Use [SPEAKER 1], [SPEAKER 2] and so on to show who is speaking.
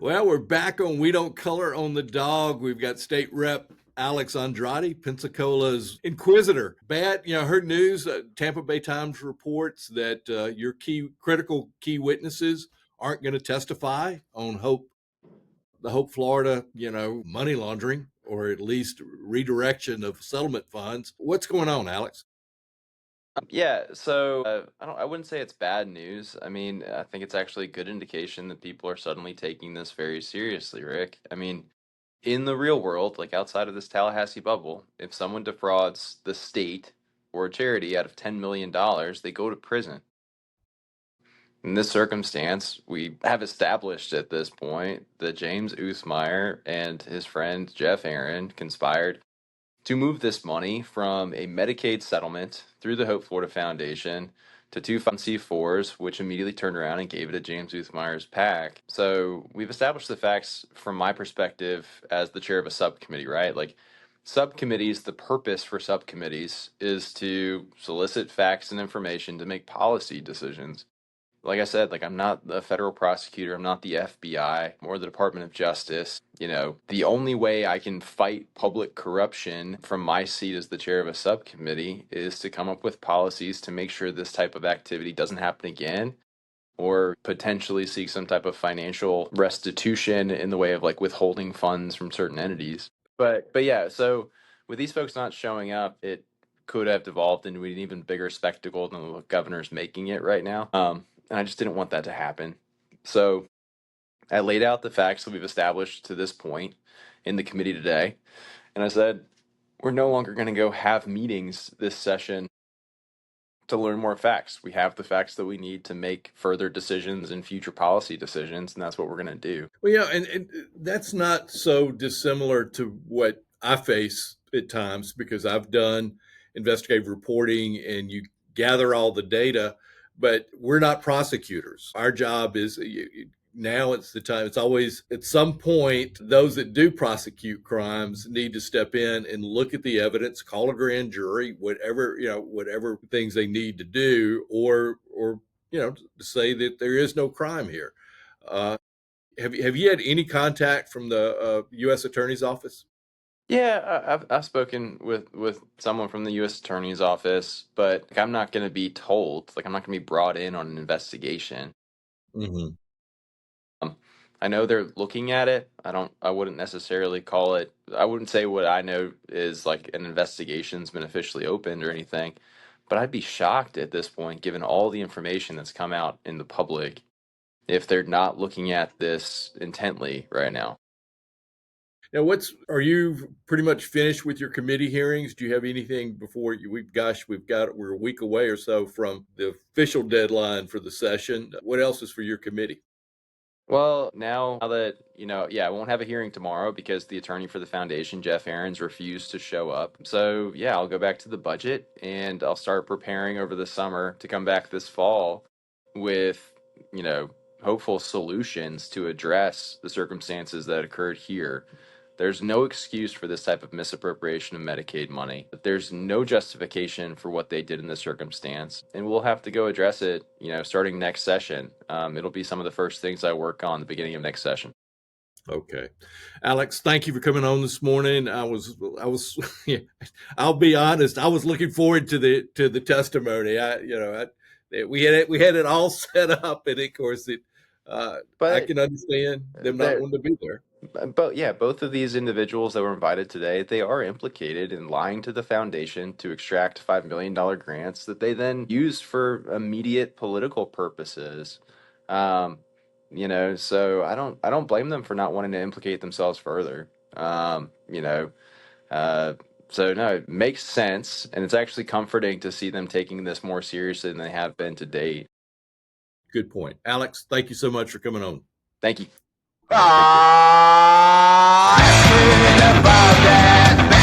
[SPEAKER 1] Well, we're back on We Don't Color on the Dog. We've got State Rep Alex Andrade, Pensacola's inquisitor. Bad, heard news. Tampa Bay Times reports that your critical key witnesses aren't going to testify on the Hope Florida, money laundering or at least redirection of settlement funds. What's going on, Alex?
[SPEAKER 2] Yeah, so I wouldn't say it's bad news. I mean, I think it's actually a good indication that people are suddenly taking this very seriously, Rick. I mean, in the real world, like outside of this Tallahassee bubble, if someone defrauds the state or a charity out of $10 million, they go to prison. In this circumstance, we have established at this point that James Uthmeier and his friend Jeff Aaron conspired to move this money from a Medicaid settlement through the Hope Florida Foundation to two 501c4s, which immediately turned around and gave it to James Uthmeier's PAC. So we've established the facts from my perspective as the chair of a subcommittee, right? Like subcommittees, the purpose for subcommittees is to solicit facts and information to make policy decisions. Like I said, like I'm not the federal prosecutor, I'm not the FBI or the Department of Justice. The only way I can fight public corruption from my seat as the chair of a subcommittee is to come up with policies to make sure this type of activity doesn't happen again, or potentially seek some type of financial restitution in the way of like withholding funds from certain entities. But yeah, so with these folks not showing up, it could have devolved into an even bigger spectacle than the governor's making it right now. And I just didn't want that to happen. So I laid out the facts that we've established to this point in the committee today. And I said, we're no longer going to go have meetings this session to learn more facts. We have the facts that we need to make further decisions and future policy decisions, and that's what we're going to do.
[SPEAKER 1] Well, and that's not so dissimilar to what I face at times because I've done investigative reporting and you gather all the data, but we're not prosecutors. Our job is now it's the time, it's always at some point, those that do prosecute crimes need to step in and look at the evidence, call a grand jury, whatever things they need to do, or to say that there is no crime here. Have you had any contact from the U.S. Attorney's Office?
[SPEAKER 2] Yeah, I've spoken with someone from the U.S. Attorney's Office, but like, I'm not going to be told, like I'm not going to be brought in on an investigation.
[SPEAKER 1] Mm-hmm.
[SPEAKER 2] I know they're looking at it. I wouldn't necessarily call it, I wouldn't say what I know is like an investigation's been officially opened or anything, but I'd be shocked at this point, given all the information that's come out in the public, if they're not looking at this intently right now.
[SPEAKER 1] Now, are you pretty much finished with your committee hearings? Do you have anything before you? We're a week away or so from the official deadline for the session. What else is for your committee?
[SPEAKER 2] Well, now that, yeah, I won't have a hearing tomorrow because the attorney for the foundation, Jeff Aaron's, refused to show up. So, yeah, I'll go back to the budget and I'll start preparing over the summer to come back this fall with, hopeful solutions to address the circumstances that occurred here. There's no excuse for this type of misappropriation of Medicaid money. There's no justification for what they did in this circumstance. And we'll have to go address it, starting next session. It'll be some of the first things I work on the beginning of next session.
[SPEAKER 1] Okay, Alex, thank you for coming on this morning. Yeah, I'll be honest. I was looking forward to the testimony. We had it all set up, and of course, I
[SPEAKER 2] But
[SPEAKER 1] can understand them not
[SPEAKER 2] there,
[SPEAKER 1] wanting to be there.
[SPEAKER 2] But yeah, both of these individuals that were invited today, they are implicated in lying to the foundation to extract $5 million grants that they then used for immediate political purposes. Um, so I don't blame them for not wanting to implicate themselves further. Um, you know, uh, so no, it makes sense, and it's actually comforting to see them taking this more seriously than they have been to date.
[SPEAKER 1] Good point, Alex. Thank you so much for coming on.
[SPEAKER 2] Thank you.
[SPEAKER 1] All right, take care.
[SPEAKER 3] About that.